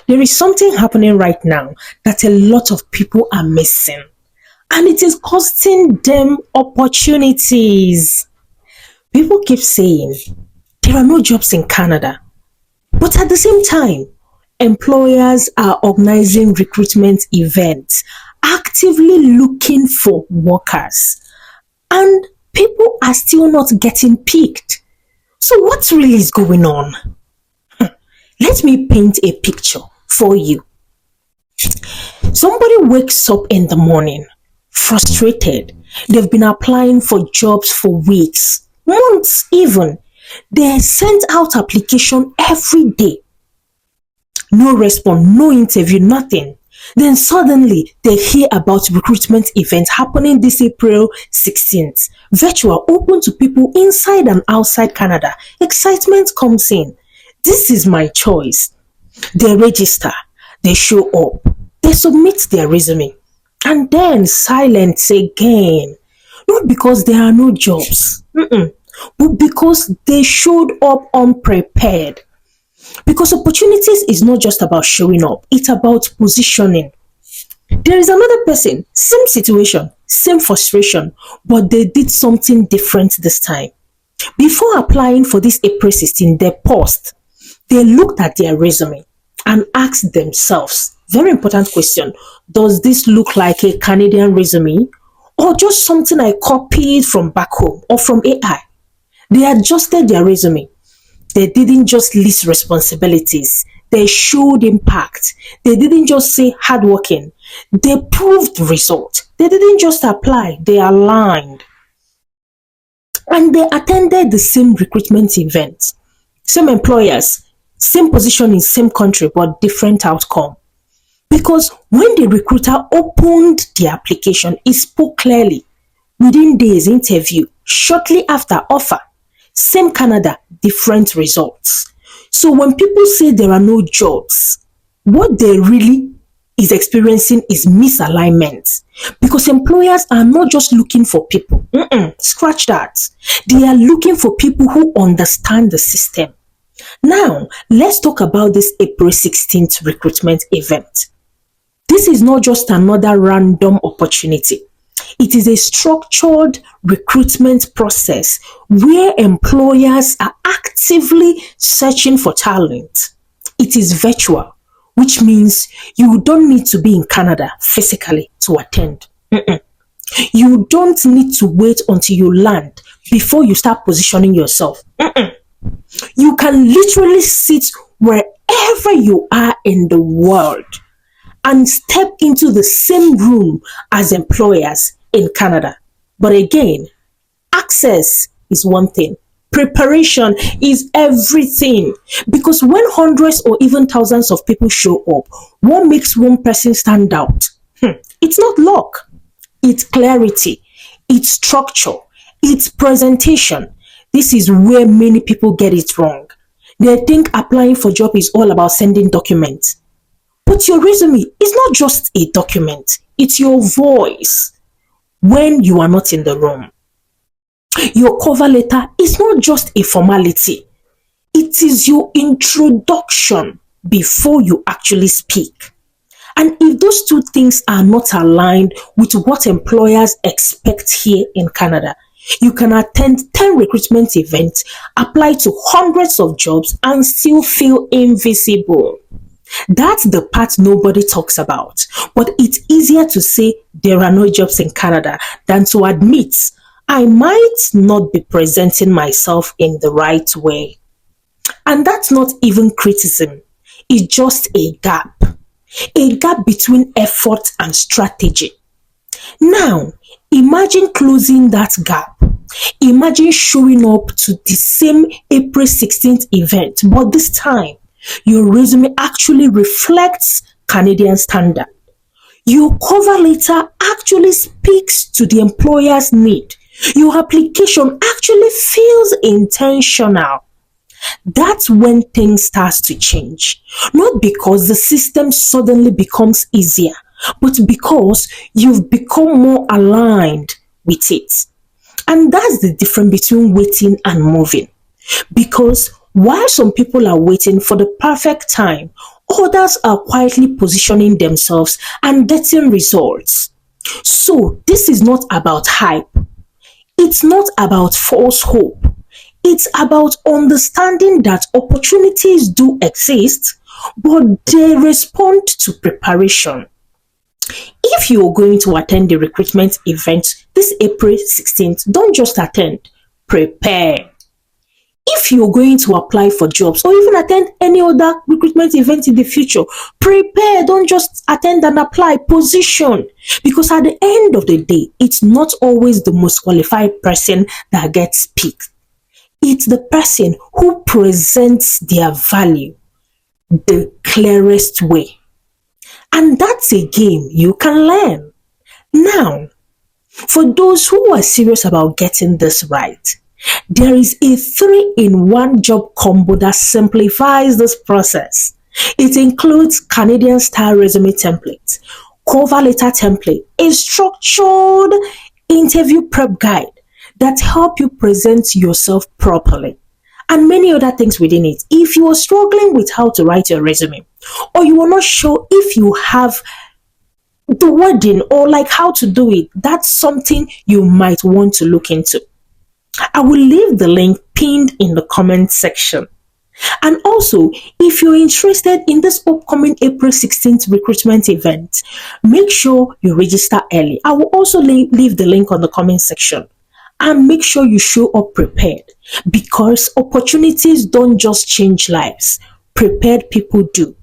There is something happening right now that a lot of people are missing, and it is costing them opportunities. People keep saying there are no jobs in Canada, but at the same time, employers are organizing recruitment events, actively looking for workers, and people are still not getting picked. So, what really is going on? Let me paint a picture for you. Somebody wakes up in the morning, frustrated. They've been applying for jobs for weeks, months even. They sent out application every day. No response, no interview, nothing. Then suddenly they hear about recruitment event happening this April 16th. Virtual, open to people inside and outside Canada. Excitement comes in. This is my choice. They register, they show up, they submit their resume, and then silence again. Not because there are no jobs, but because they showed up unprepared. Because opportunities is not just about showing up, it's about positioning. There is another person, same situation, same frustration, but they did something different this time. Before applying for this April 16, they paused. They looked at their resume and asked themselves, very important question, does this look like a Canadian resume or just something I copied from back home or from AI? They adjusted their resume. They didn't just list responsibilities. They showed impact. They didn't just say hardworking. They proved result. They didn't just apply. They aligned. And they attended the same recruitment event. Same employers, same position in same country, but different outcome. Because when the recruiter opened the application, it spoke clearly. Within days, interview. Shortly after, offer. Same Canada, different results. So when people say there are no jobs, what they really is experiencing is misalignment. Because employers are not just looking for people. Scratch that. They are looking for people who understand the system. Now, let's talk about this April 16th recruitment event. This is not just another random opportunity. It is a structured recruitment process where employers are actively searching for talent. It is virtual, which means you don't need to be in Canada physically to attend. You don't need to wait until you land before you start positioning yourself. You can literally sit wherever you are in the world and step into the same room as employers in Canada. But again, access is one thing. Preparation is everything. Because when hundreds or even thousands of people show up, what makes one person stand out? It's not luck. It's clarity. It's structure. It's presentation. This is where many people get it wrong. They think applying for job is all about sending documents. But your resume is not just a document. It's your voice when you are not in the room. Your cover letter is not just a formality. It is your introduction before you actually speak. And if those two things are not aligned with what employers expect here in Canada, you can attend 10 recruitment events, apply to hundreds of jobs, and still feel invisible. That's the part nobody talks about. But it's easier to say there are no jobs in Canada than to admit I might not be presenting myself in the right way. And that's not even criticism. It's just a gap between effort and strategy. Now, imagine closing that gap. Imagine showing up to the same April 16th event, but this time, your resume actually reflects Canadian standard. Your cover letter actually speaks to the employer's need. Your application actually feels intentional. That's when things start to change. Not because the system suddenly becomes easier, but because you've become more aligned with it. And that's the difference between waiting and moving. Because while some people are waiting for the perfect time, Others are quietly positioning themselves and getting results. So, this is not about hype. It's not about false hope. It's about understanding that opportunities do exist, but they respond to preparation. If you're going to attend the recruitment event this April 16th, don't just attend, prepare. If you're going to apply for jobs or even attend any other recruitment event in the future, prepare. Don't just attend and apply, position. Because at the end of the day, it's not always the most qualified person that gets picked. It's the person who presents their value the clearest way. And that's a game you can learn. Now, for those who are serious about getting this right, there is a 3-in-1 job combo that simplifies this process. It includes Canadian style resume template, cover letter template, a structured interview prep guide that help you present yourself properly, and many other things within it. If you are struggling with how to write your resume, or you are not sure if you have the wording or like how to do it, that's something you might want to look into. I will leave the link pinned in the comment section. And also, if you're interested in this upcoming April 16th recruitment event, make sure you register early. I will also leave the link on the comment section. And make sure you show up prepared, because opportunities don't just change lives, prepared people do.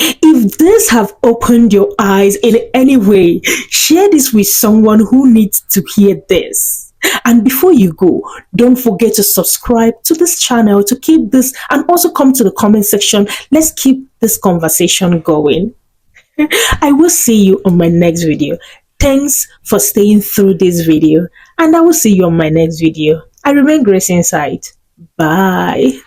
If this have opened your eyes in any way, share this with someone who needs to hear this. And before you go, don't forget to subscribe to this channel to keep this, and also come to the comment section. Let's keep this conversation going. I will see you on my next video. Thanks for staying through this video, and I will see you on my next video. I remain Grace Inside. Bye.